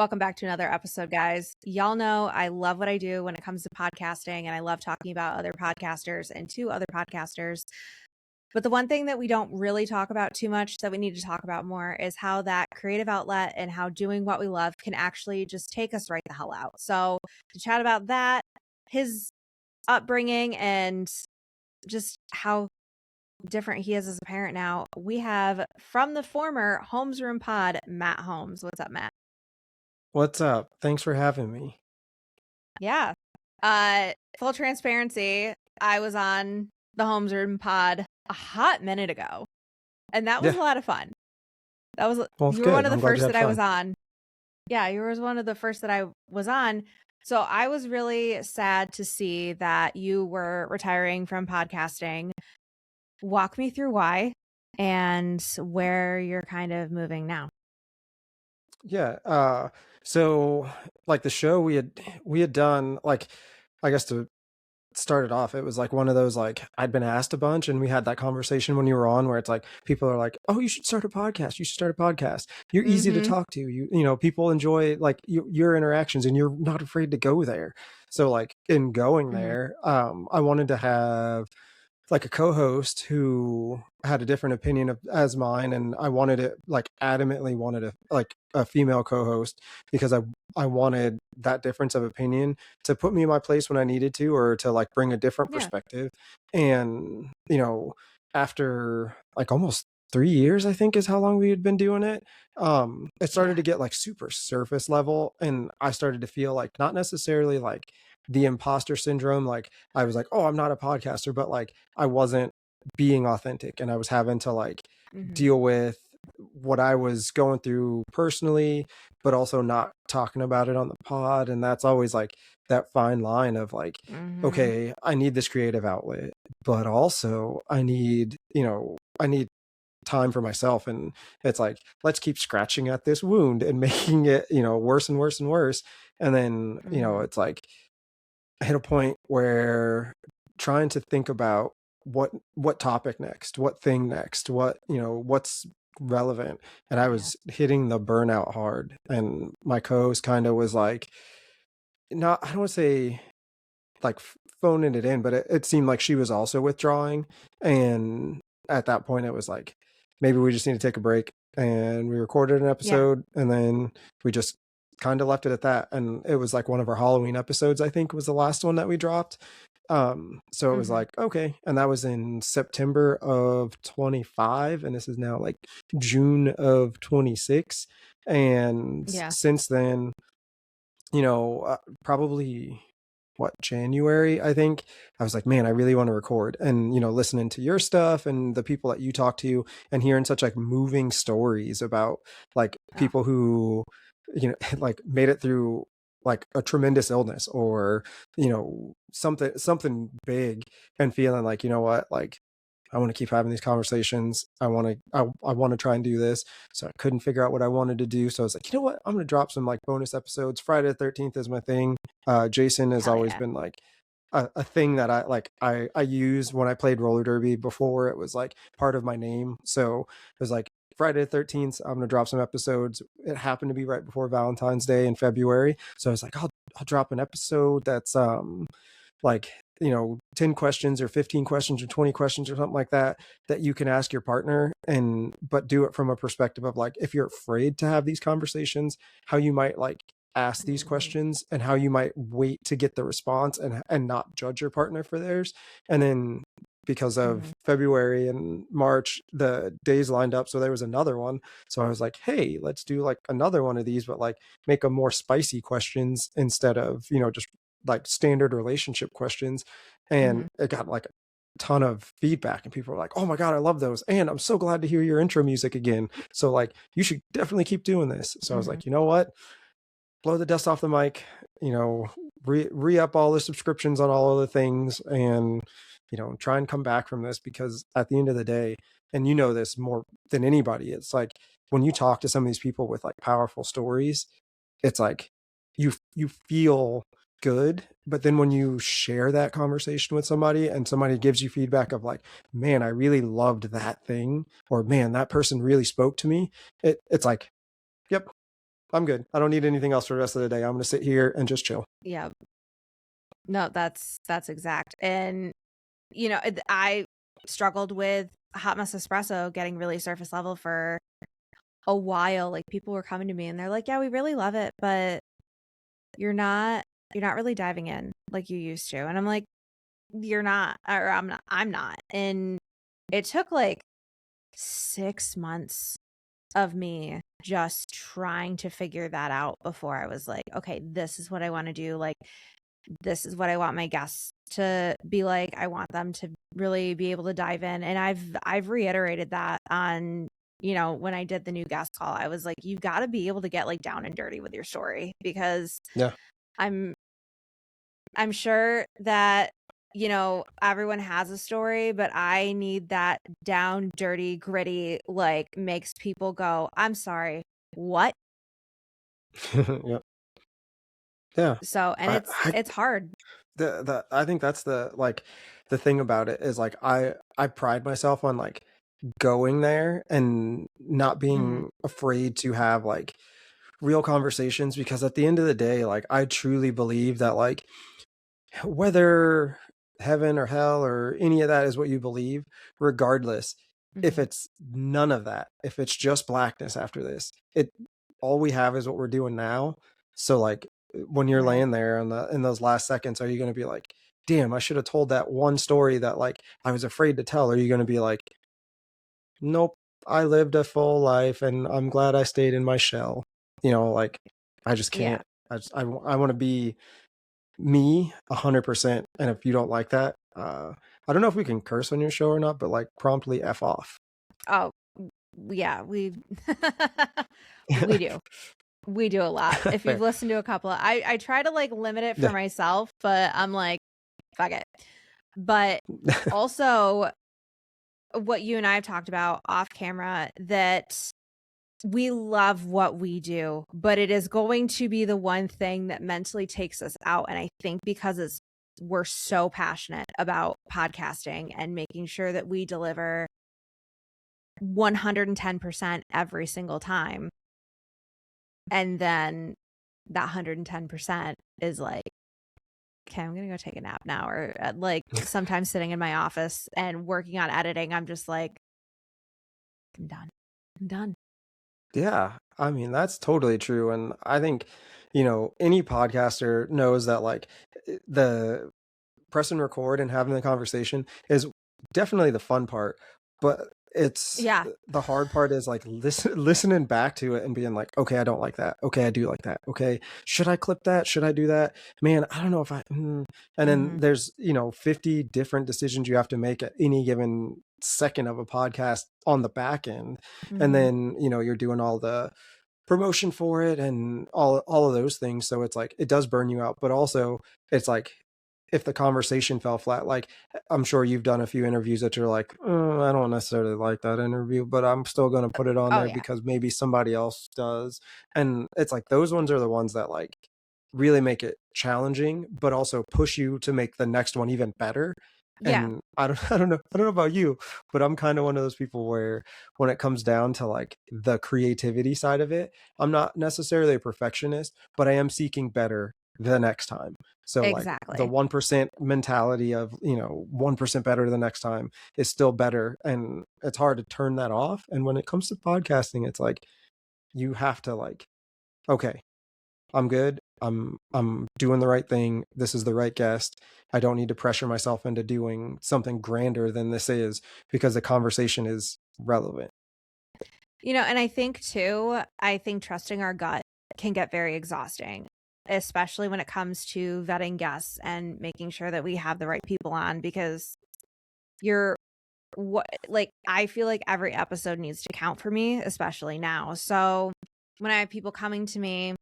Welcome back to another episode, guys. Y'all know I love what I do when it comes to podcasting, and I love talking about other podcasters and to other podcasters. But the one thing that we don't really talk about too much that we need to talk about more is how that creative outlet and how doing what we love can actually just take us right the hell out. So to chat about that, his upbringing, and just how different he is as a parent now, we have from the former Holmes Room Pod, Matt Holmes. What's up, Matt? What's up? Thanks for having me. Yeah. Full transparency, I was on the Holmes Room Pod a hot minute ago, and that was a lot of fun. That was you were one of the first that I was on. Yeah, you were one of the first that I was on. So I was really sad to see that you were retiring from podcasting. Walk me through why and where you're kind of moving now. Yeah. So like the show we had done, like, I guess to start it off, it was like one of those, like, I'd been asked a bunch and we had that conversation when you were on where it's like people are like, oh, you should start a podcast. You should start a podcast. You're easy to talk to. You know, people enjoy like your interactions and you're not afraid to go there. So like in going there, I wanted to have like a co-host who had a different opinion as mine, and I wanted it, like, adamantly wanted a female co-host because I wanted that difference of opinion to put me in my place when I needed to, or to like bring a different perspective. And you know, after like almost 3 years, I think is how long we had been doing it, it started to get like super surface level, and I started to feel like not necessarily like the imposter syndrome, like I was like, oh, I'm not a podcaster, but like I wasn't being authentic, and I was having to like deal with what I was going through personally, but also not talking about it on the pod. And that's always like that fine line of like, okay, I need this creative outlet, but also I need time for myself. And it's like, let's keep scratching at this wound and making it, worse and worse and worse. And then, it's like, I hit a point where trying to think about what topic next, what thing next, what's relevant. And I was hitting the burnout hard, and my co-host kind of was like, not, I don't want to say like phoning it in, but it seemed like she was also withdrawing. And at that point it was like, maybe we just need to take a break. And we recorded an episode, and then we just kind of left it at that. And it was like one of our Halloween episodes, I think, was the last one that we dropped. So it was like, okay. And that was in September of 25. And this is now like June of 26. And since then, probably January, I think, I was like, man, I really want to record. And, listening to your stuff and the people that you talk to and hearing such like moving stories about like people who, like made it through like a tremendous illness, or, something big, and feeling like, you know what, like, I want to keep having these conversations. I want to try and do this. So I couldn't figure out what I wanted to do. So I was like, you know what? I'm going to drop some like bonus episodes. Friday the 13th is my thing. Jason has always been like a thing that I use when I played roller derby before. It was like part of my name. So it was like Friday the 13th, I'm going to drop some episodes. It happened to be right before Valentine's Day in February. So I was like, I'll drop an episode that's like 10 questions or 15 questions or 20 questions or something like that you can ask your partner, but do it from a perspective of like, if you're afraid to have these conversations, how you might like ask these questions, and how you might wait to get the response, and not judge your partner for theirs. And then because of February and March, the days lined up, so there was another one. So I was like, hey, let's do like another one of these, but like make them more spicy questions instead of just like standard relationship questions. And it got like a ton of feedback, and people were like, oh my god, I love those, and I'm so glad to hear your intro music again, so like you should definitely keep doing this. So I was like, you know what, blow the dust off the mic, re-up all the subscriptions on all of the things, and try and come back from this. Because at the end of the day, and you know this more than anybody, it's like when you talk to some of these people with like powerful stories, it's like you feel good. But then when you share that conversation with somebody, and somebody gives you feedback of like, man, I really loved that thing, or man, that person really spoke to me, it's like, yep, I'm good. I don't need anything else for the rest of the day. I'm going to sit here and just chill. Yeah. No, that's exact. And I struggled with hot mess espresso getting really surface level for a while. Like people were coming to me and they're like, "Yeah, we really love it, but you're not really diving in like you used to." And I'm like, "You're not, or I'm not." And it took like 6 months of me just trying to figure that out before I was like, "Okay, this is what I want to do. Like this is what I want my guests to be like. I want them to really be able to dive in." And I've reiterated that on, when I did the new guest call. I was like, you've got to be able to get like down and dirty with your story, because Yeah. I'm I'm sure that everyone has a story, but I need that down, dirty, gritty, like makes people go, "I'm sorry, what?" Yeah. Yeah. So, and I, I it's hard. I think that's the thing about it is like I pride myself on like going there and not Mhm. being afraid to have like real conversations, because at the end of the day, like I truly believe that like whether heaven or hell or any of that is what you believe, regardless, if Mhm. it's none of that, if it's just blackness after this, it all we have is what we're doing now. So like when you're Right. laying there in those last seconds, are you going to be like, damn, I should have told that one story that like I was afraid to tell? Or are you going to be like, nope, I lived a full life and I'm glad I stayed in my shell? Like I just Yeah. can't. I want to be me 100%. And if you don't like that, I don't know if we can curse on your show or not, but like promptly F off. Oh, yeah, we do. We do a lot. If you've Fair. listened to a couple, I try to like limit it for Yeah. myself, but I'm like, fuck it. But also what you and I have talked about off camera, that we love what we do, but it is going to be the one thing that mentally takes us out. And I think because we're so passionate about podcasting and making sure that we deliver 110% every single time. And then that 110% is like, okay, I'm going to go take a nap now. Or like sometimes sitting in my office and working on editing, I'm just like, I'm done. I'm done. Yeah. I mean, that's totally true. And I think, any podcaster knows that like the press and record and having the conversation is definitely the fun part, but it's Yeah. the hard part is like listening back to it and being like, okay, I don't like that. Okay, I do like that. Okay, should I clip that? Should I do that? Man, I don't know if and then Hmm. there's 50 different decisions you have to make at any given second of a podcast on the back end. And Hmm. then you're doing all the promotion for it and all of those things, so it's like it does burn you out. But also it's like if the conversation fell flat, like I'm sure you've done a few interviews that you're like, I don't necessarily like that interview, but I'm still going to put it on Oh, there yeah. because maybe somebody else does. And it's like those ones are the ones that like really make it challenging, but also push you to make the next one even better. Yeah. And I don't know about you, but I'm kind of one of those people where when it comes down to like the creativity side of it, I'm not necessarily a perfectionist, but I am seeking better the next time. So like the Exactly. 1% mentality of, 1% better the next time is still better. And it's hard to turn that off. And when it comes to podcasting, it's like you have to like, okay, I'm good. I'm doing the right thing. This is the right guest. I don't need to pressure myself into doing something grander than this is because the conversation is relevant. And I think trusting our gut can get very exhausting, especially when it comes to vetting guests and making sure that we have the right people on, because you're what like I feel like every episode needs to count for me, especially now. So when I have people coming to me,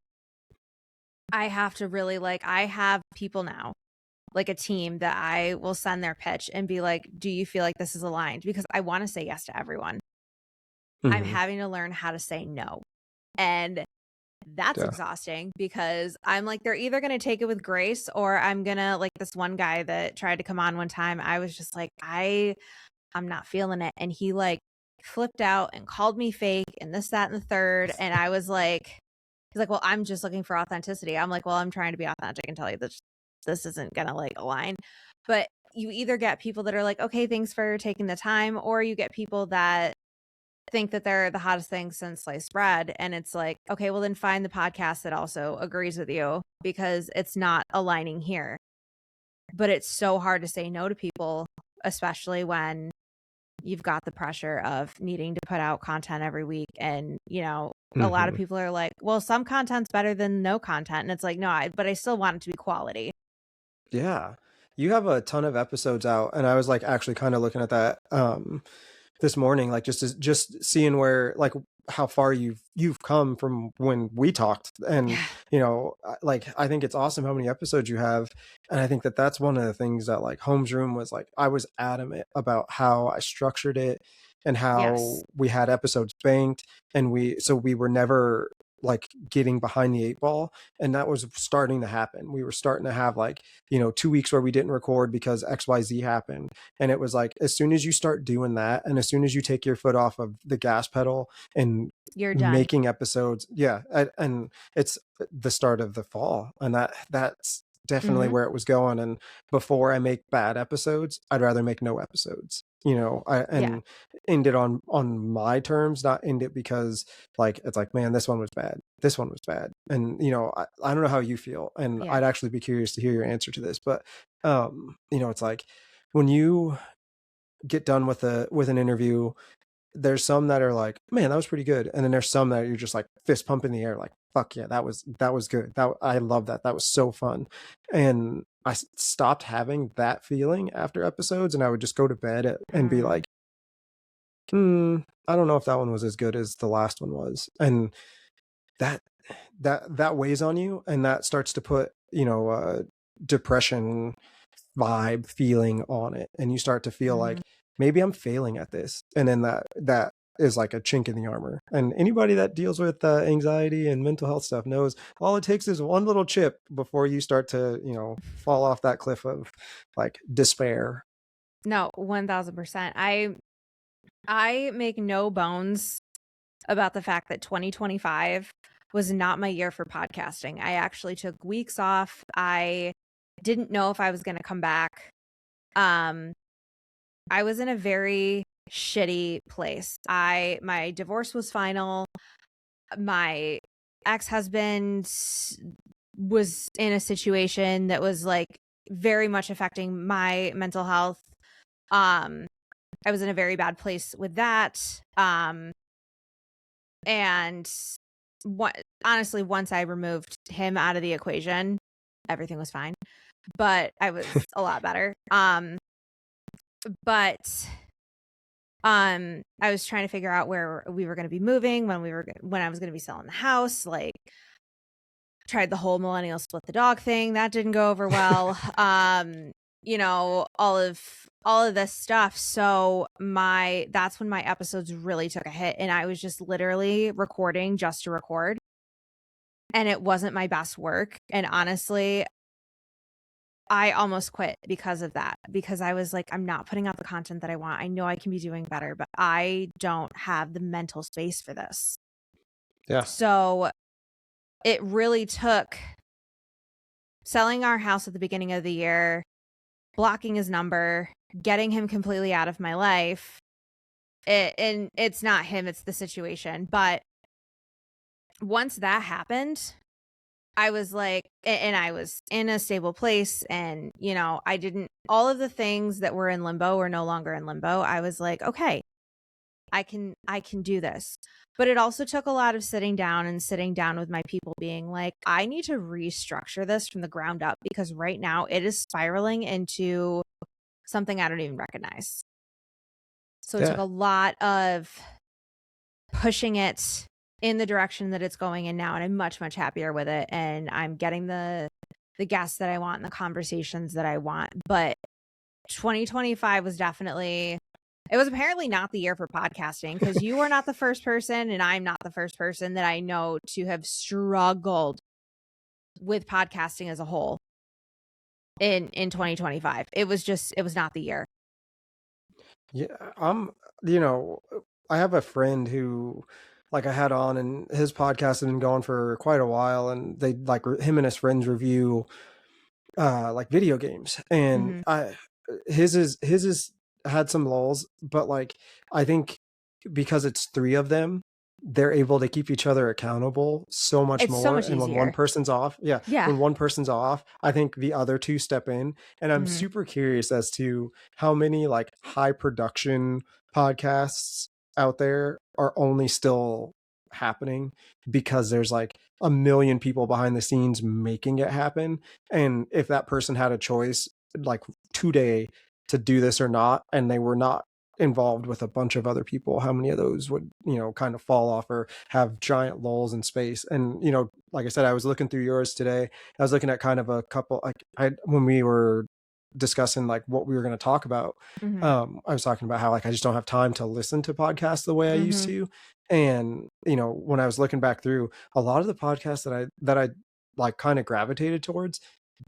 I have to really I have people now, like a team that I will send their pitch and be like, do you feel like this is aligned? Because I want to say yes to everyone. I'm Mm-hmm. having to learn how to say no. And that's Yeah. exhausting, because I'm like, they're either going to take it with grace, or I'm going to, like, this one guy that tried to come on one time, I was just like, I'm not feeling it. And he like flipped out and called me fake and this, that, and the third. And I was like, He's like, well, I'm just looking for authenticity. I'm like, well, I'm trying to be authentic and tell you that this isn't gonna like align. But you either get people that are like, okay, thanks for taking the time, or you get people that think that they're the hottest thing since sliced bread. And it's like, okay, well then find the podcast that also agrees with you, because it's not aligning here. But it's so hard to say no to people, especially when you've got the pressure of needing to put out content every week. And, you know, a lot of Mhm. people are like, well, some content's better than no content. And it's like, no, but I still want it to be quality. Yeah. You have a ton of episodes out, and I was like actually kind of looking at that this morning, like just seeing where like how far you've come from when we talked. And Yeah. like I think it's awesome how many episodes you have. And I think that that's one of the things that like Holmes Room was like, I was adamant about how I structured it and how Yes. we had episodes banked, and we were never like getting behind the eight ball. And that was starting to happen. We were starting to have like 2 weeks where we didn't record because XYZ happened. And it was like, as soon as you start doing that, and as soon as you take your foot off of the gas pedal and You're done. making episodes, yeah, and it's the start of the fall, and that's definitely Mm-hmm. where it was going. And before I make bad episodes, I'd rather make no episodes. Yeah. And end it on my terms, not end it because like it's like, man, this one was bad, this one was bad. And I don't know how you feel, and Yeah. I'd actually be curious to hear your answer to this. But it's like when you get done with an interview, there's some that are like, man, that was pretty good. And then there's some that you're just like fist pump in the air, like, fuck yeah, that was good. That I love that. That was so fun. And I stopped having that feeling after episodes, and I would just go to bed and be Mm. like, I don't know if that one was as good as the last one was. And that that weighs on you, and that starts to put, depression vibe feeling on it, and you start to feel Mm. like maybe I'm failing at this. And then that is like a chink in the armor. And anybody that deals with anxiety and mental health stuff knows all it takes is one little chip before you start to fall off that cliff of like despair. No, 1000%. I make no bones about the fact that 2025 was not my year for podcasting. I actually took weeks off. I didn't know if I was going to come back. Um, I was in a very shitty place. My divorce was final. My ex-husband was in a situation that was like very much affecting my mental health. Um, I was in a very bad place with that. And what honestly, once I removed him out of the equation, everything was fine. But I was a lot better. But I was trying to figure out where we were going to be moving, when I was going to be selling the house. Like, tried the whole millennial split the dog thing, that didn't go over well. All of this stuff. So that's when my episodes really took a hit, and I was just literally recording just to record, and it wasn't my best work. And honestly, I almost quit because of that, because I was like, I'm not putting out the content that I want. I know I can be doing better, but I don't have the mental space for this. Yeah. So it really took selling our house at the beginning of the year, blocking his number, getting him completely out of my life. And it's not him, it's the situation. But once that happened, I was like, and I was in a stable place, and, all of the things that were in limbo were no longer in limbo. I was like, okay, I can do this. But it also took a lot of sitting down with my people, being like, I need to restructure this from the ground up, because right now it is spiraling into something I don't even recognize. So it took Yeah. a lot of pushing it in the direction that it's going in now, and I'm much, much happier with it, and I'm getting the guests that I want and the conversations that I want. But 2025 was definitely, it was apparently not the year for podcasting, because you are not the first person and I'm not the first person that I know to have struggled with podcasting as a whole in 2025. It was not the year. Yeah. I'm you know I have a friend who like I had on, and his podcast had been going for quite a while, and they like him and his friends review like video games, and Mhm. his is had some lulls, but like I think because it's three of them, they're able to keep each other accountable so much It's so more. much And when one easier. person's off, yeah, Yeah. when one person's off, I think the other two step in. And I'm Mhm. super curious as to how many like high production podcasts out there are only still happening because there's like a million people behind the scenes making it happen. And if that person had a choice like today to do this or not, and they were not involved with a bunch of other people, how many of those would, kind of fall off or have giant lulls in space? And like I said, I was looking through yours today. I was looking at kind of a couple, like when we were discussing like what we were going to talk about, Mhm. I was talking about how like I just don't have time to listen to podcasts the way I used Mhm. to. And when I was looking back through a lot of the podcasts that I like kind of gravitated towards,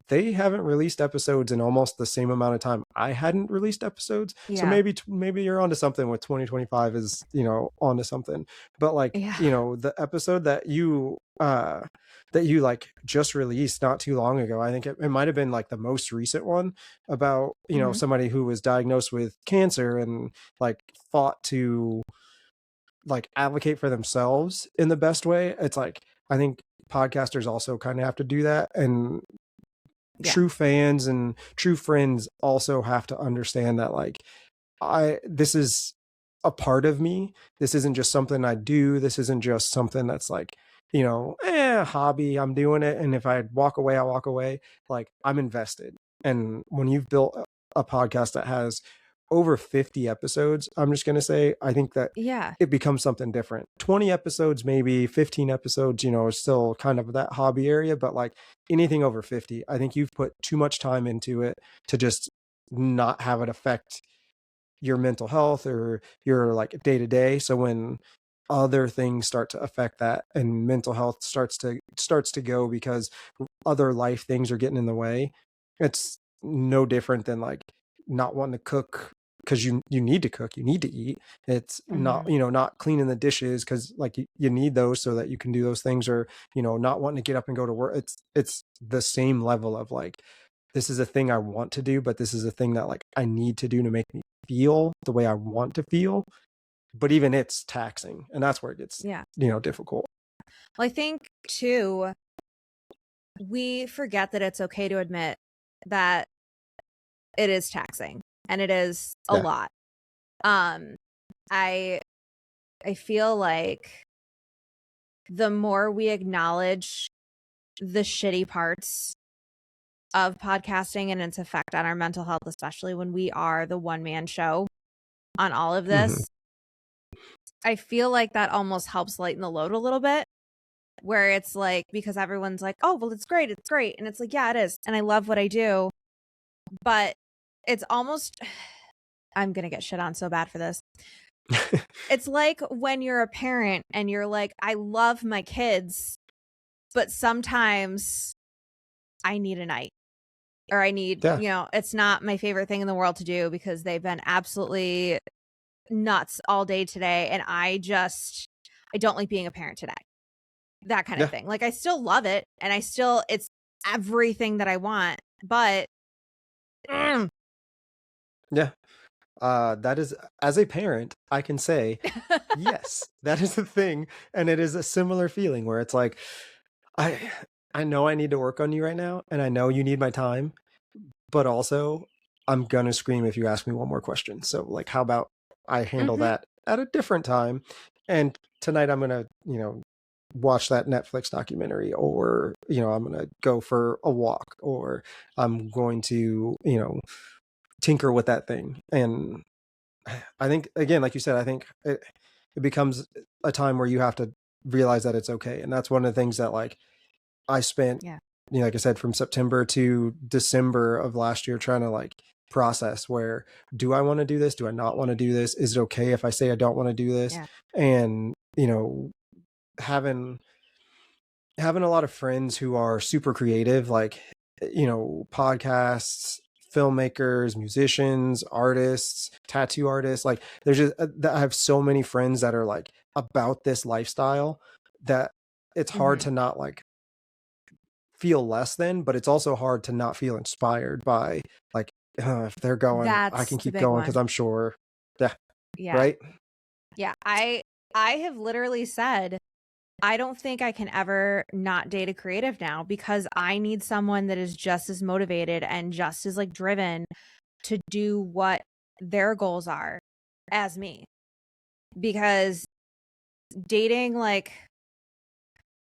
they haven't released episodes in almost the same amount of time I hadn't released episodes. So Yeah. maybe you're onto something with 2025 is, onto something. But like, Yeah. the episode that you like just released not too long ago, I think it might have been like the most recent one about, Mhm. somebody who was diagnosed with cancer and like fought to like advocate for themselves in the best way. It's like I think podcasters also kind of have to do that, and Yeah. true fans and true friends also have to understand that like this is a part of me. This isn't just something I do. This isn't just something that's like, hobby. I'm doing it. And if I walk away, I walk away. Like I'm invested. And when you've built a podcast that has over 50 episodes, I'm just going to say, I think that Yeah. it becomes something different. 20 episodes, maybe 15 episodes, is still kind of that hobby area. But like anything over 50, I think you've put too much time into it to just not have it affect your mental health or your like day to day. So when other things start to affect that and mental health starts to go because other life things are getting in the way, it's no different than like not wanting to cook because you need to cook, you need to eat. It's not, Mhm. not cleaning the dishes because like you need those so that you can do those things, or not wanting to get up and go to work. It's the same level of like, this is a thing I want to do, but this is a thing that like I need to do to make me feel the way I want to feel. But even it's taxing, and that's where it gets, Yeah. difficult. Well, I think too, we forget that it's okay to admit that it is taxing and it is a Yeah. lot. Um, I I feel like the more we acknowledge the shitty parts of podcasting and its effect on our mental health, especially when we are the one-man show on all of Mm-hmm. this, I feel like that almost helps lighten the load a little bit, where it's like, because everyone's like, "Oh, well, it's great, it's great." And it's like, "Yeah, it is. And I love what I do." But it's almost I'm gonna get shit on so bad for this. It's like when you're a parent and you're like, "I love my kids, but sometimes I need a night." Or I need, Yeah. it's not my favorite thing in the world to do because they've been absolutely nuts all day today. And I don't like being a parent today. That kind of Yeah. thing. Like, I still love it. And it's everything that I want. But mm. Yeah. That is, as a parent, I can say, yes, that is the thing. And it is a similar feeling where it's like, I, I know I need to work on you right now, and I know you need my time, but also I'm gonna scream if you ask me one more question. So like, how about I handle Mhm. that at a different time? And tonight I'm gonna, watch that Netflix documentary, or, I'm gonna go for a walk, or I'm going to, tinker with that thing. And I think again, like you said, I think it becomes a time where you have to realize that it's okay. And that's one of the things that like I spent, Yeah. like I said, from September to December of last year trying to like process, where do I want to do this? Do I not want to do this? Is it okay if I say I don't want to do this? Yeah. And, having a lot of friends who are super creative, like, podcasts, filmmakers, musicians, artists, tattoo artists. Like there's just, I have so many friends that are like about this lifestyle that it's hard Mhm. to not like feel less than, but it's also hard to not feel inspired by like, if they're going, I That's can the keep big going because one. I'm sure. Yeah. Yeah. Right. Yeah. I have literally said, I don't think I can ever not date a creative now because I need someone that is just as motivated and just as like driven to do what their goals are as me. Because dating like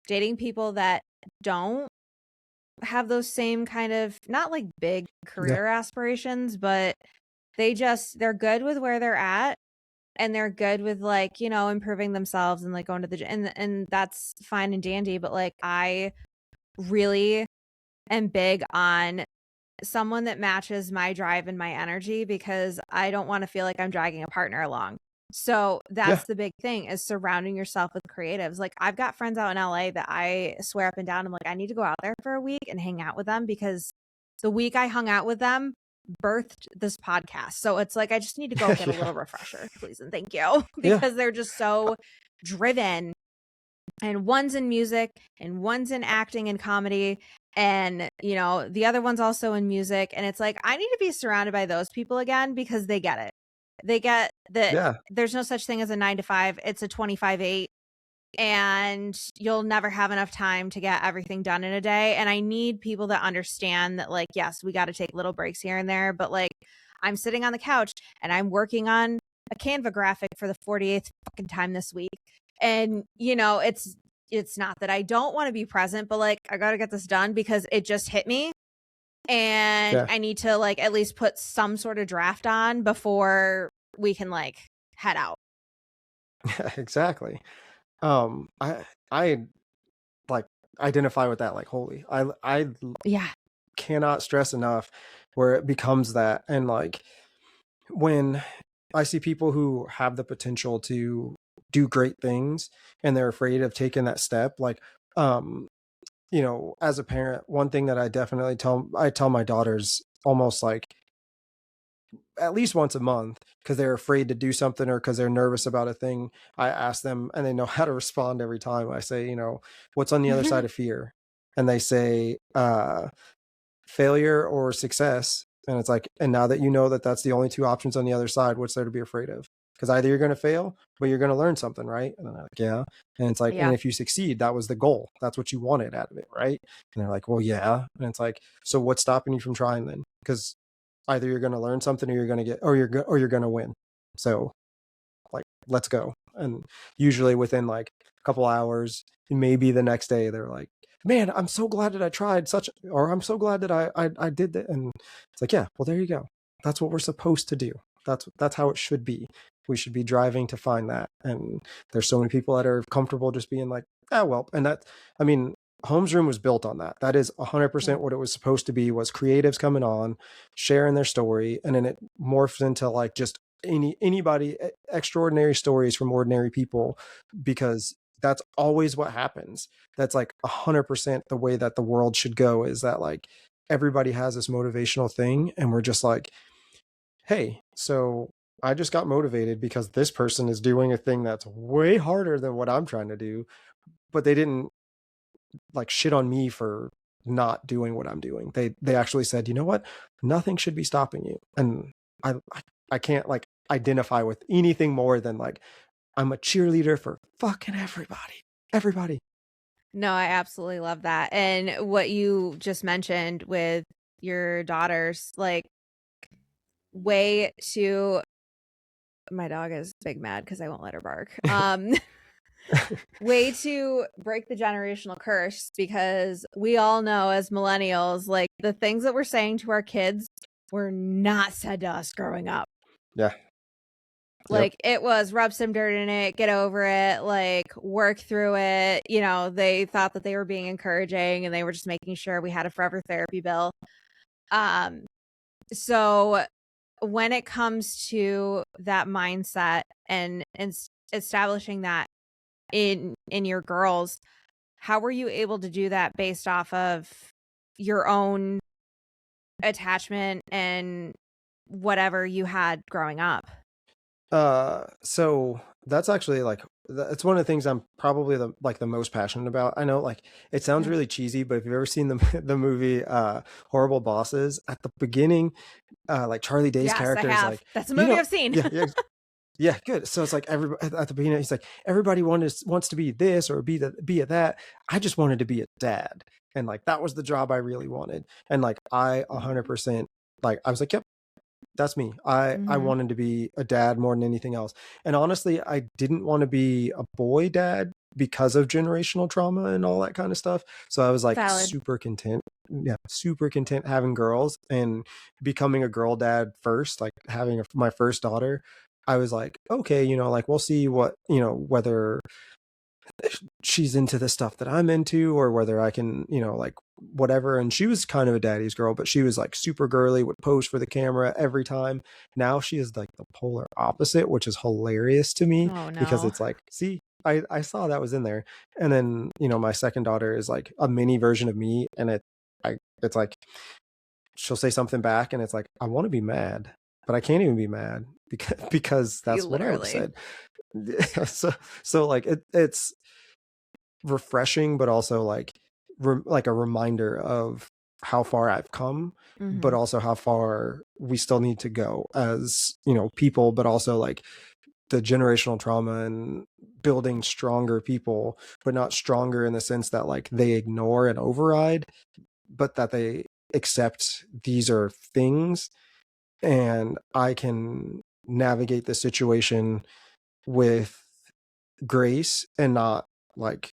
dating people that don't have those same kind of not like big Yeah. career aspirations, but they're good with where they're at and they're good with like, improving themselves and like going to the gym and that's fine and dandy, but like I really am big on someone that matches my drive and my energy because I don't want to feel like I'm dragging a partner along. So Yeah. that's the big thing is surrounding yourself with creatives. Like I've got friends out in LA that I swear up and down, I'm like, I need to go out there for a week and hang out with them because the week I hung out with them birthed this podcast. So it's like I just need to go get a Yeah. little refresher, please and thank you. Yeah. Because they're just so driven and one's in music and one's in acting and comedy and the other one's also in music and it's like I need to be surrounded by those people again because they get it. They get that Yeah. there's no such thing as a 9 to 5, it's a 25/8 and you'll never have enough time to get everything done in a day and I need people that understand that like yes, we got to take little breaks here and there, but like I'm sitting on the couch and I'm working on a Canva graphic for the 48th fucking time this week. And it's not that I don't want to be present, but like I got to get this done because it just hit me and Yeah. I need to like at least put some sort of draft on before we can like head out. Yeah. Exactly. I like identify with that like wholly. I Yeah. cannot stress enough where it becomes that. And like when I see people who have the potential to do great things and they're afraid of taking that step, like, um, as a parent, one thing that I tell my daughters almost like at least once a month because they're afraid to do something or because they're nervous about a thing. I ask them and they know how to respond every time. I say, what's on the other side of fear? And they say, failure or success. And it's like, and now that you know that that's the only two options on the other side, what's there to be afraid of? Because either you're going to fail, but you're going to learn something, right? And I'm like, yeah. And it's like, and Yeah. if you succeed, that was the goal. That's what you wanted out of it, right? And they're like, well, yeah. And it's like, so what's stopping you from trying then? Because either you're going to learn something or you're going to get, or you're going to win. So like, let's go. And usually within like a couple hours, maybe the next day, they're like, man, I'm so glad that I tried or I'm so glad that I did that. And it's like, yeah, well, there you go. That's what we're supposed to do. That's how it should be. We should be driving to find that. And there's so many people that are comfortable just being like, ah, well, and that, I mean, Holmes Room was built on that. That is Yeah. 100% what it was supposed to be, was creatives coming on, sharing their story. And then it morphs into like just anybody, extraordinary stories from ordinary people, because that's always what happens. That's like 100% the way that the world should go, is that like everybody has this motivational thing and we're just like, hey, so I just got motivated because this person is doing a thing that's way harder than what I'm trying to do, but they didn't like shit on me for not doing what I'm doing. They actually said, you know what, nothing should be stopping you. And I can't like identify with anything more than like, I'm a cheerleader for fucking everybody. No, I absolutely love that. And what you just mentioned with your daughters, like way to my dog is big mad because I won't let her bark. Way to break the generational curse because we all know as millennials, like the things that we're saying to our kids were not said to us growing up. Yeah. Yep. Like it was rub some dirt in it, get over it, like work through it. They thought that they were being encouraging and they were just making sure we had a forever therapy bill. Um, so when it comes to that mindset and establishing that in your girls, how were you able to do that based off of your own attachment and whatever you had growing up? So that's actually like it's one of the things I'm probably the most passionate about. I know like it sounds Yeah. really cheesy, but if you've ever seen the the movie Horrible Bosses, at the beginning, like Charlie Day's Yes, I character is have. like, That's a you movie know, I've seen. yeah, yeah, yeah, good. So it's like everybody at the beginning, he's like, everybody wants to be this or be a that. I just wanted to be a dad, and like that was the job I really wanted. And like I 100% like I was like, yep, that's me. I Mhm. wanted to be a dad more than anything else. And honestly, I didn't want to be a boy dad because of generational trauma and all that kind of stuff. So I was like Valid. super content. Yeah, super content having girls and becoming a girl dad first, like having my first daughter. I was like, okay, like we'll see what, whether she's into the stuff that I'm into or whether I can, like whatever. And she was kind of a daddy's girl, but she was like super girly, would pose for the camera every time. Now she is like the polar opposite, which is hilarious to me Oh because no. it's like, see, I saw that was in there. And then, my second daughter is like a mini version of me. And it's like, she'll say something back and it's like, I want to be mad, but I can't even be mad because You that's what I would have literally. said. So like it's refreshing, but also like like a reminder of how far I've come, but Mhm. also how far we still need to go as people, but also like the generational trauma and building stronger people, but not stronger in the sense that like they ignore and override, but that they accept these are things and I can navigate the situation with grace and not like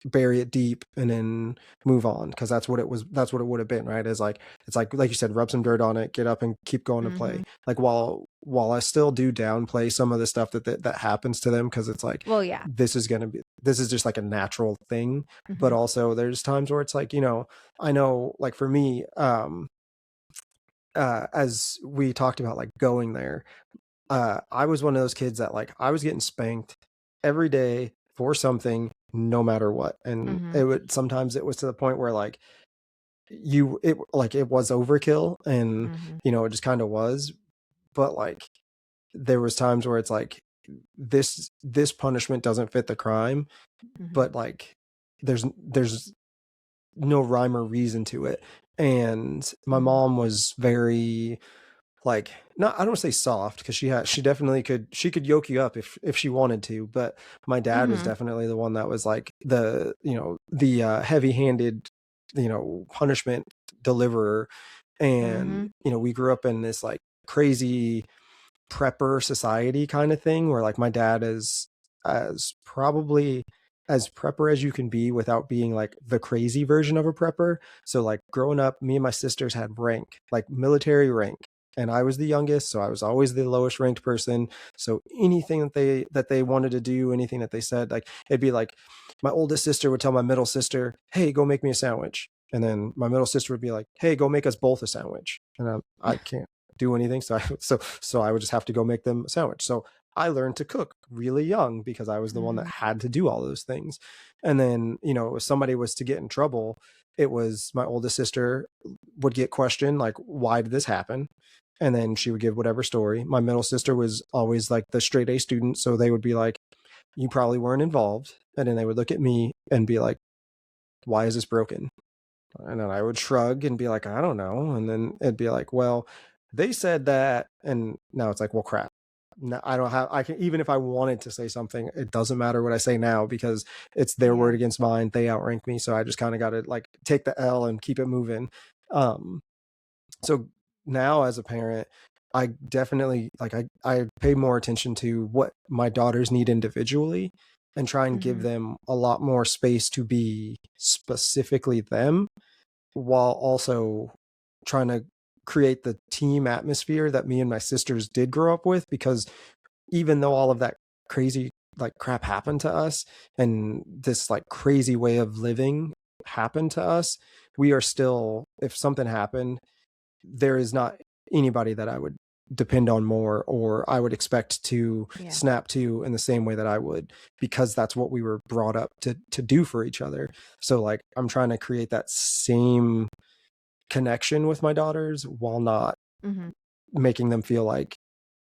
bury it deep and then move on, because that's what it would have been, right? Is like it's like you said, rub some dirt on it, get up and keep going to play. Mhm. Like while I still do downplay some of the stuff that happens to them, because it's like Well, yeah. this is just like a natural thing. But Mhm. also there's times where it's like, I know like for me, as we talked about like going there, I was one of those kids that like I was getting spanked every day for something, no matter what. And Mhm. sometimes it was to the point where like it was overkill, and Mhm. it just kind of was. But like there was times where it's like this punishment doesn't fit the crime, Mhm. but like there's no rhyme or reason to it. And my Mhm. mom was very like, not, I don't say soft, because she definitely could yoke you up if she wanted to, but my dad was Mhm. definitely the one that was like the heavy-handed punishment deliverer. And Mhm. we grew up in this like crazy prepper society kind of thing, where like my dad is as probably as prepper as you can be without being like the crazy version of a prepper. So like growing up, me and my sisters had rank, like military rank, and I was the youngest, so I was always the lowest ranked person. So anything that they wanted to do, anything that they said, like it'd be like my oldest sister would tell my middle sister, "Hey, go make me a sandwich." And then my middle sister would be like, "Hey, go make us both a sandwich." And I can't do anything, so I would just have to go make them a sandwich. So I learned to cook really young because I was the one that Mhm. had to do all those things. And then if somebody was to get in trouble, it was my oldest sister would get questioned, like, why did this happen? And then she would give whatever story. My middle sister was always like the straight A student, so they would be like, you probably weren't involved. And then they would look at me and be like, why is this broken? And then I would shrug and be like, I don't know. And then it'd be like, well, they said that. And now it's like, well, crap. No, I don't have, I can, even if I wanted to say something, it doesn't matter what I say now because it's their word Yeah. against mine. They outrank me. So I just kind of got to like take the L and keep it moving. Um, so now as a parent, I definitely like, I pay more attention to what my daughters need individually and try and give Mhm. them a lot more space to be specifically them, while also trying to create the team atmosphere that me and my sisters did grow up with. Because even though all of that crazy like crap happened to us and this like crazy way of living happened to us, we are still, if something happened, there is not anybody that I would depend on more or I would expect to Yeah. snap to in the same way that I would, because that's what we were brought up to do for each other. So like I'm trying to create that same connection with my daughters while not Mhm. making them feel like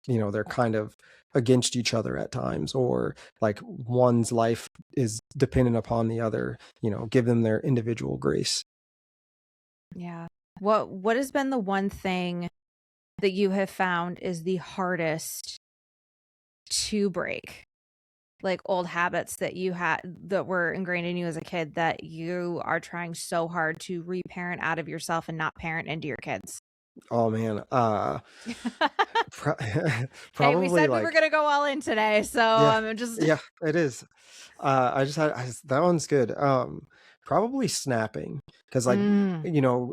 they're kind of against each other at times, or like one's life is dependent upon the other, give them their individual grace. Yeah. What has been the one thing that you have found is the hardest to break? Like old habits that you had that were ingrained in you as a kid that you are trying so hard to reparent out of yourself and not parent into your kids. Oh man, pro- Hey, we probably said we were like, gonna go all in today, so yeah, I'm just yeah, it is. That one's good. Probably snapping, because like, mm,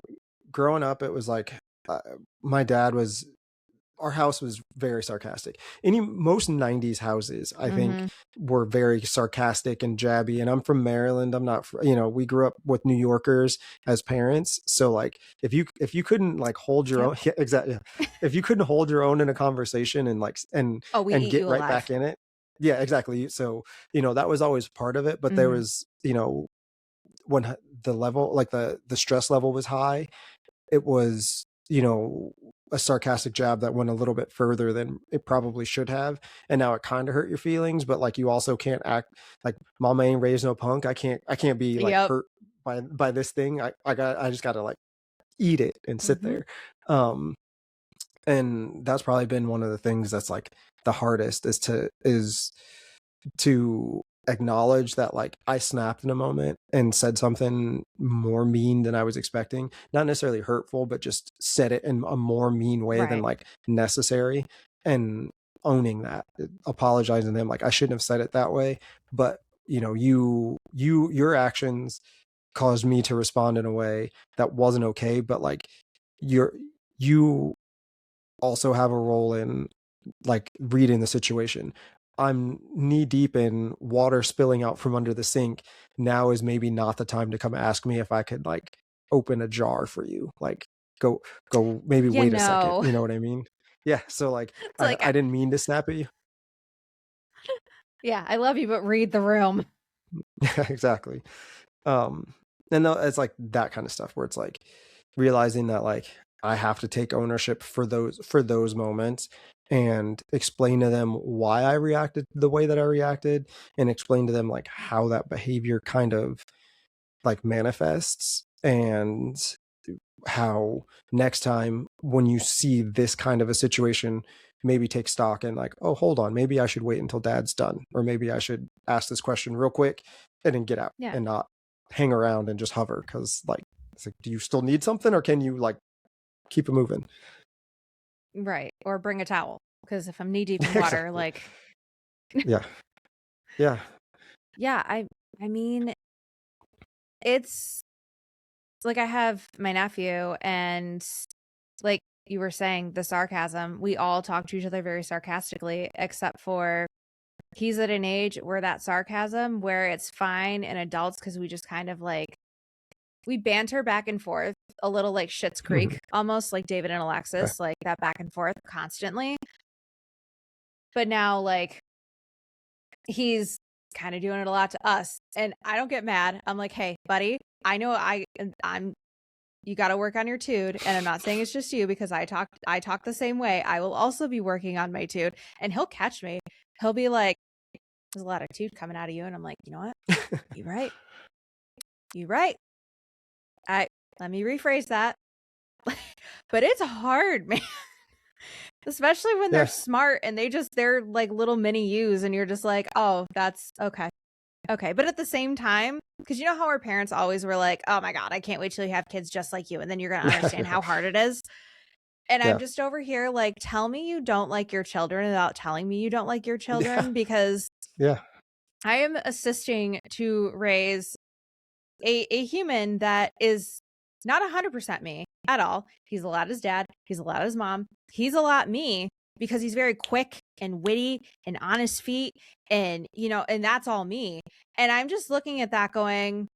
growing up, it was like, uh, my dad was our house was very sarcastic. Most 90s houses, I think, mm-hmm. were very sarcastic and jabby. And I'm from Maryland. I'm not, we grew up with New Yorkers as parents. So like, if you couldn't like hold your Yep. own, yeah, exactly. Yeah. If you couldn't hold your own in a conversation and like, Oh, we and eat get you right alive. back in it. Yeah, exactly. So, that was always part of it. But there Mm-hmm. was, when the level, like the stress level was high, it was, a sarcastic jab that went a little bit further than it probably should have. And now it kind of hurt your feelings, but like, you also can't act like mama ain't raised no punk. I can't be like Yep. hurt by this thing. I just gotta like eat it and sit Mm-hmm. there. Um, and that's probably been one of the things that's like the hardest, is to acknowledge that like I snapped in a moment and said something more mean than I was expecting. Not necessarily hurtful, but just said it in a more mean way than Right. like necessary, and owning that, apologizing to them like I shouldn't have said it that way, but your actions caused me to respond in a way that wasn't okay, but like you're you also have a role in like reading the situation. I'm knee deep in water spilling out from under the sink. Now is maybe not the time to come ask me if I could like open a jar for you. Like go maybe You wait a second. know, You know what I mean? Yeah. So like it's I like, I didn't mean to snap at you. yeah, I love you, but read the room. Yeah, exactly. Um, and it's like that kind of stuff where it's like realizing that like I have to take ownership for those moments, and explain to them why I reacted the way that I reacted, and explain to them like how that behavior kind of like manifests, and how next time when you see this kind of a situation, maybe take stock and like, oh, hold on, maybe I should wait until dad's done, or maybe I should ask this question real quick and then get out Yeah. and not hang around and just hover, because like it's like, do you still need something, or can you like keep it moving? Right. Or bring a towel. Because if I'm knee deep in water, Exactly. like, Yeah. Yeah. yeah, I mean, it's like I have my nephew and like you were saying, the sarcasm, we all talk to each other very sarcastically, except for he's at an age where that sarcasm, where it's fine in adults because we just kind of like, we banter back and forth a little like Schitt's Mhm. Creek, almost like David and Okay. Alexis, like that back and forth constantly. But now, like, he's kind of doing it a lot to us. And I don't get mad. I'm like, hey, buddy, I know I'm you got to work on your tude, and I'm not saying it's just you because I talk the same way. I will also be working on my tude, and he'll catch me. He'll be like, there's a lot of tude coming out of you, and I'm like, you know what? You're right. You're right. I Let me rephrase that. But it's hard, man. Especially when they're Yeah. smart and they're like little mini yous, and you're just like, oh, that's okay. Okay. But at the same time, because you know how our parents always were like, oh my God, I can't wait till you have kids just like you. And then you're going to understand Yeah. how hard it is. And I'm Yeah. just over here like, tell me you don't like your children without telling me you don't like your Yeah. children, because Yeah. I am assisting to raise a human that is not 100% me at all. He's a lot his dad. He's a lot his mom. He's a lot me because he's very quick and witty and on his feet, and and that's all me. And I'm just looking at that going,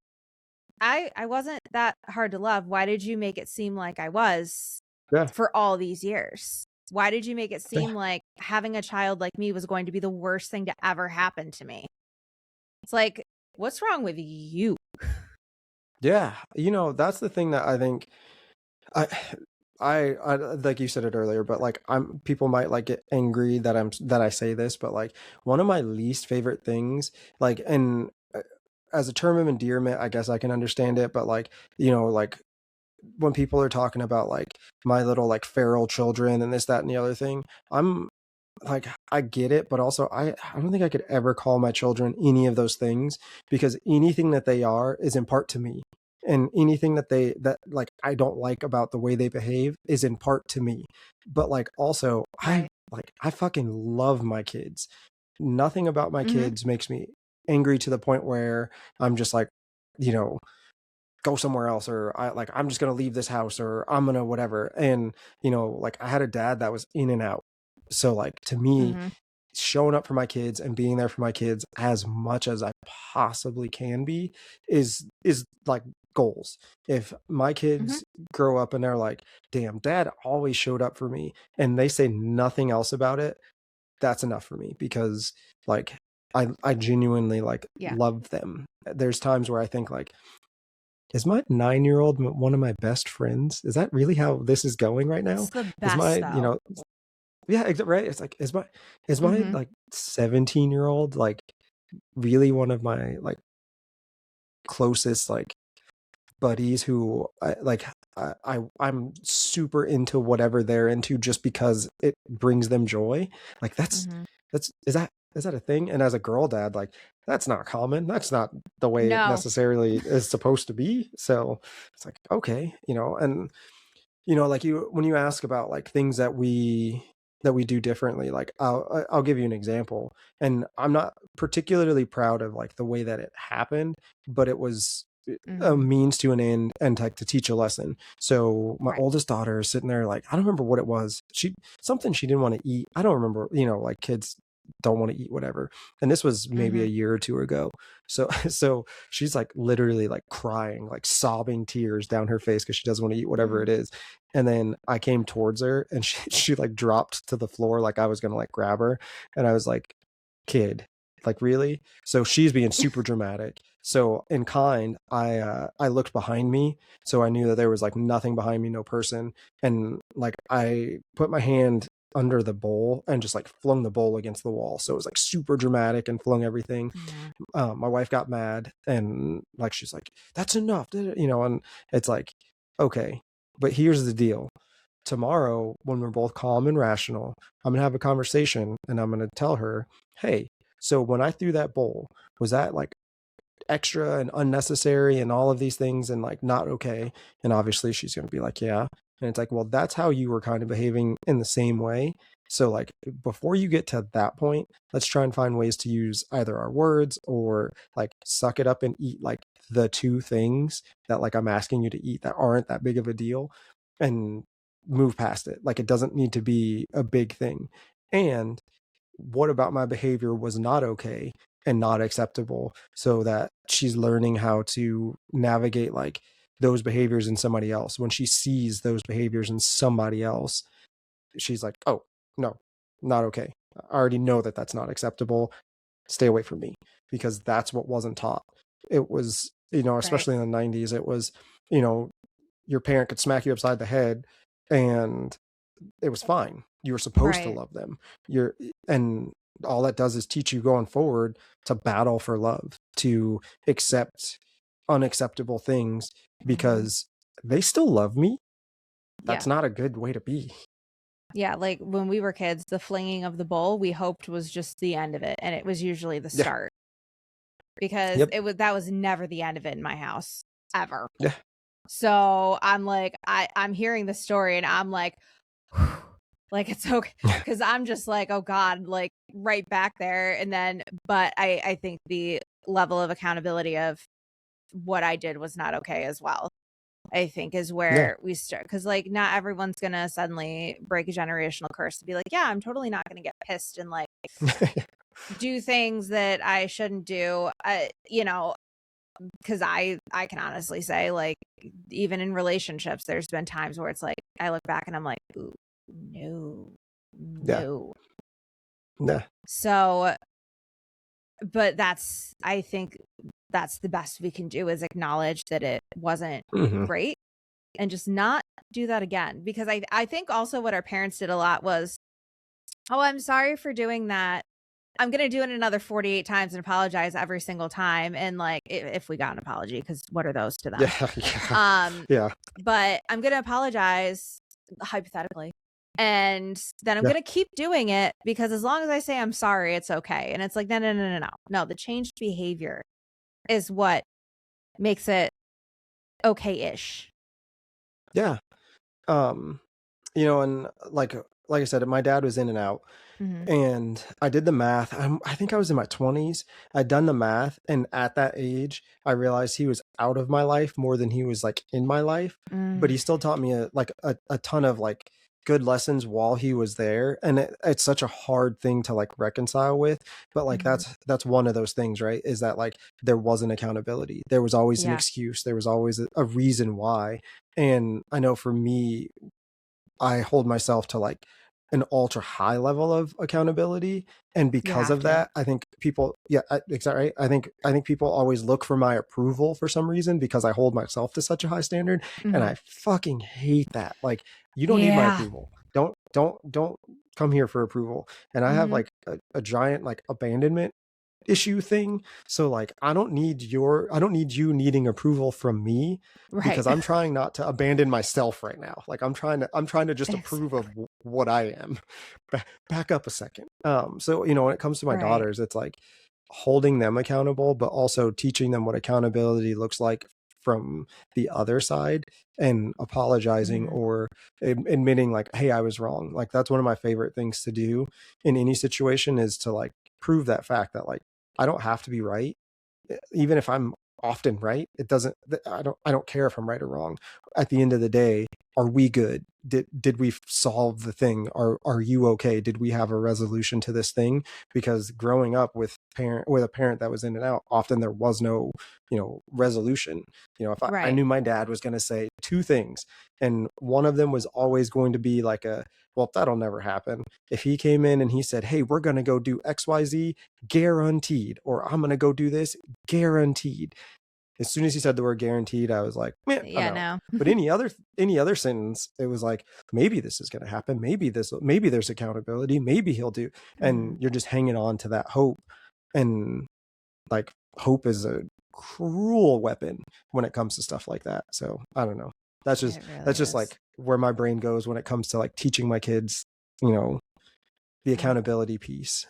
I wasn't that hard to love. Why did you make it seem like I was Yeah. for all these years? Why did you make it Yeah. seem like having a child like me was going to be the worst thing to ever happen to me? It's like, what's wrong with you? Yeah. That's the thing that I think I I like you said it earlier, but like people might like get angry that I say this, but like one of my least favorite things, like, and as a term of endearment, I guess I can understand it, but like, like when people are talking about like my little like feral children and this, that, and the other thing, I'm like, I get it, but also I don't think I could ever call my children any of those things, because anything that they are is in part to me. And anything that like I don't like about the way they behave is in part to me. But like also Right. I fucking love my kids. Nothing about my Mm-hmm. kids makes me angry to the point where I'm just like, you know, go somewhere else, or I'm just gonna leave this house, or I'm gonna whatever. And like I had a dad that was in and out. So like to me, Mm-hmm. showing up for my kids and being there for my kids as much as I possibly can be is like goals. If my Mm-hmm. kids grow up and they're like, damn, dad always showed up for me, and they say nothing else about it, that's enough for me, because like I genuinely like Yeah. love them. There's times where I think like, is my 9-year-old one of my best friends? Is that really how this is going right now? It's the Is best my, though. yeah, right? It's like, is my Mm-hmm. like 17-year-old like really one of my like closest like buddies, who I'm super into whatever they're into just because it brings them joy. Like Mm-hmm. that's is that a thing? And as a girl dad, like that's not common. That's not the way it No. necessarily is supposed to be. So it's like, okay, and like when you ask about like things that we do differently, like I'll give you an example. And I'm not particularly proud of like the way that it happened, but it was a Mm-hmm. means to an end, and like to teach a lesson. So my Right. oldest daughter is sitting there, like I don't remember what it was, something she didn't want to eat. I don't remember, like kids don't want to eat whatever. And this was maybe a Mm-hmm. year or two ago. So so she's like literally like crying, like sobbing tears down her face because she doesn't want to eat whatever Mm-hmm. it is. And then I came towards her, and she like dropped to the floor like I was gonna like grab her. And I was like, kid, like really? So she's being super dramatic. So in kind, I looked behind me, so I knew that there was like nothing behind me, no person. And like I put my hand under the bowl and just like flung the bowl against the wall. So it was like super dramatic and flung everything. Yeah. My wife got mad, and like she's like, that's enough, and it's like, okay, but here's the deal. Tomorrow, when we're both calm and rational, I'm gonna have a conversation, and I'm gonna tell her, hey, so when I threw that bowl, was that like extra and unnecessary and all of these things and like not okay? And obviously she's going to be like, yeah. And it's like, well, that's how you were kind of behaving in the same way. So like before you get to that point, let's try and find ways to use either our words, or like suck it up and eat like the two things that like I'm asking you to eat that aren't that big of a deal, and move past it. Like it doesn't need to be a big thing. And what about my behavior was not okay and not acceptable, so that she's learning how to navigate like those behaviors in somebody else. When she sees those behaviors in somebody else, she's like, oh no, not okay. I already know that that's not acceptable. Stay away from me, because that's what wasn't taught. It was, Right. especially in the 90s, it was, you know your parent could smack you upside the head, and it was fine. You were supposed to Right. love them. And all that does is teach you going forward to battle for love, to accept unacceptable things, Mm-hmm. because they still love me. Yeah. That's not a good way to be. Yeah. Like when we were kids, the flinging of the bowl we hoped was just the end of it, and it was usually the Yeah. start, because Yep. that was never the end of it in my house ever. Yeah. So I'm like, I'm hearing the story, and I'm like, like it's okay, because I'm just like, oh God, like right back there. And then, but I think the level of accountability of what I did was not okay as well. I think is Yeah. where we start, because like not everyone's gonna suddenly break a generational curse to be like, yeah, I'm totally not gonna get pissed and like do things that I shouldn't do. Because I can honestly say, like, even in relationships, there's been times where it's like I look back and I'm like, ooh, no, Yeah. no. Yeah. So, but I think that's the best we can do, is acknowledge that it wasn't Hmm. great, and just not do that again. Because I think also what our parents did a lot was, oh, I'm sorry for doing that. I'm going to do it another 48 times and apologize every single time. And like, if we got an apology, because what are those to them? Yeah. Um, Yeah. but I'm going to apologize hypothetically. And then I'm Yeah. going to keep doing it because as long as I say I'm sorry, it's okay. And it's like, no, no, no, no, no. No, the changed behavior is what makes it okay-ish. Yeah. Um, and like I said, my dad was in and out. Mm-hmm. And I did the math. I think I was in my 20s. I'd done the math. And at that age, I realized he was out of my life more than he was like in my life. But he still taught me a ton of like good lessons while he was there. And it's such a hard thing to like reconcile with. But like Mm-hmm. that's one of those things, right? Is that like there wasn't accountability. There was always an Yeah. excuse. There was always a reason why. And I know for me, I hold myself to like an ultra high level of accountability, and You because have of to. that, I think people, yeah, exactly right. I think people always look for my approval for some reason because I hold myself to such a high standard, and Mm-hmm. I fucking hate that. Like, you don't need my Yeah. approval. Don't come here for approval. And I have Mm-hmm. like a giant like abandonment issue thing. So like I don't need you needing approval from me Right. because I'm trying not to abandon myself right now. Like I'm trying to just approve of Exactly. what I am. Back up a second. So when it comes to my Right. daughters, it's like holding them accountable, but also teaching them what accountability looks like from the other side and apologizing Mm-hmm. or admitting like, hey, I was wrong. Like that's one of my favorite things to do in any situation is to like prove that fact that like I don't have to be right. Even if I'm often right, it doesn't, I don't care if I'm right or wrong. At the end of the day, are we good? Did we solve the thing? Are you okay? Did we have a resolution to this thing? Because growing up with a parent that was in and out, often there was no, resolution. If I Right. knew my dad was going to say two things, and one of them was always going to be like well, that'll never happen. If he came in and he said, hey, we're going to go do XYZ, guaranteed, or I'm going to go do this, guaranteed. As soon as he said the word guaranteed, I was like, man, I'm Yeah, out. no. But any other sentence, it was like, maybe this is going to happen. Maybe there's accountability. Maybe he'll do. Mm-hmm. And you're just hanging on to that hope. And like hope is a cruel weapon when it comes to stuff like that. So I don't know. That's just It really that's just is. like where my brain goes when it comes to like teaching my kids, the Right. accountability piece.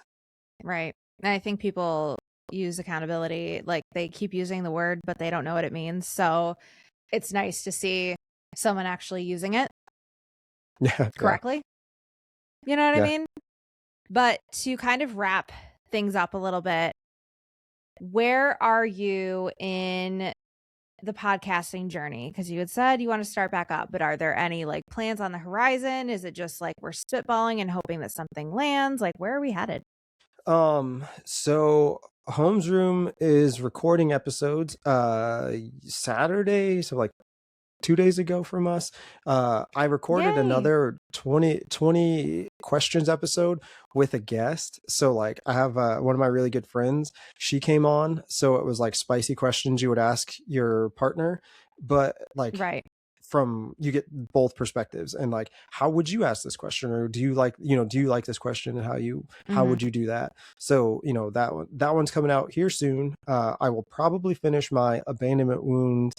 Right. And I think people use accountability, like they keep using the word, but they don't know what it means. So it's nice to see someone actually using it Yeah, yeah, correctly. You know what I yeah. mean? But to kind of wrap things up a little bit, where are you in the podcasting journey? Because you had said you want to start back up, but are there any like plans on the horizon? Is it just like we're spitballing and hoping that something lands? Like, where are we headed? So Holmes Room is recording episodes Saturday, so like 2 days ago from us. I recorded Yay. another 20 questions episode with a guest. So like I have one of my really good friends, she came on, so it was like spicy questions you would ask your partner, but like Right. from you get both perspectives and like how would you ask this question, or do you like this question, and how Mm-hmm. would you do that? So that one's coming out here soon. I will probably finish my abandonment wound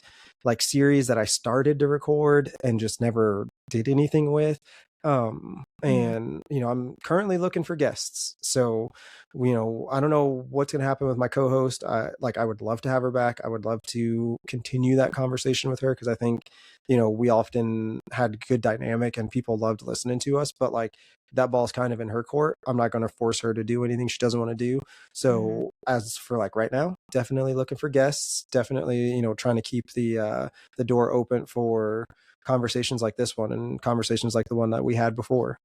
like series that I started to record and just never did anything with. Mm-hmm. And I'm currently looking for guests. So I don't know what's going to happen with my co-host. I would love to have her back. I would love to continue that conversation with her because I think we often had good dynamic and people loved listening to us, but like that ball's kind of in her court. I'm not going to force her to do anything she doesn't want to do. Mm-hmm. So as for like right now, definitely looking for guests, definitely, trying to keep the door open for conversations like this one and conversations like the one that we had before.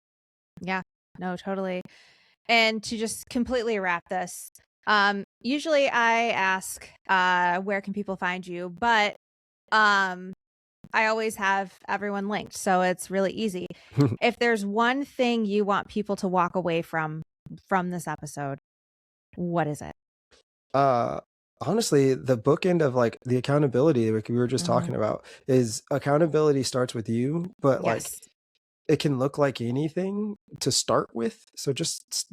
Yeah. No, totally. And to just completely wrap this, usually I ask, where can people find you? But um, I always have everyone linked, so it's really easy. If there's one thing you want people to walk away from this episode, what is it? uh honestly, the bookend of like the accountability like we were just Mhm. talking about is accountability starts with you, but like Yes. it can look like anything to start with. So just,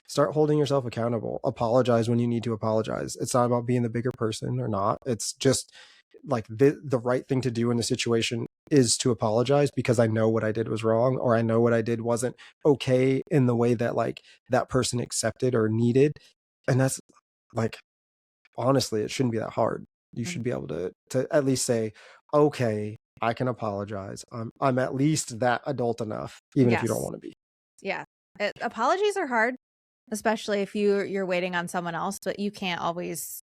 start holding yourself accountable. Apologize when you need to apologize. It's not about being the bigger person or not. It's just like the right thing to do in the situation is to apologize because I know what I did was wrong, or I know what I did wasn't okay in the way that like that person accepted or needed. And that's like, honestly, it shouldn't be that hard. You Mhm. should be able to at least say, okay, I can apologize. I'm at least that adult enough, even if you don't Yes. want to be. Yeah. Apologies are hard, especially if you're waiting on someone else, but you can't always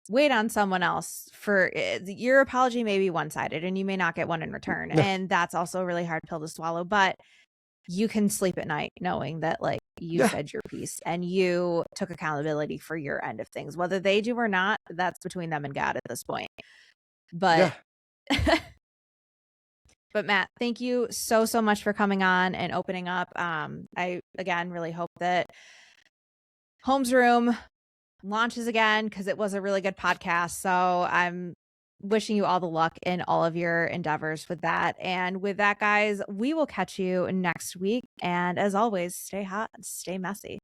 wait on someone else for your apology may be one-sided and you may not get one in return. Yeah, And that's also a really hard pill to swallow, but you can sleep at night knowing that like you yeah, said your piece and you took accountability for your end of things. Whether they do or not, that's between them and God at this point. But yeah. but Matt, thank you so much for coming on and opening up. I again really hope that Holmes Room launches again because it was a really good podcast. So I'm wishing you all the luck in all of your endeavors with that. And with that, guys, we will catch you next week. And as always, stay hot, stay messy.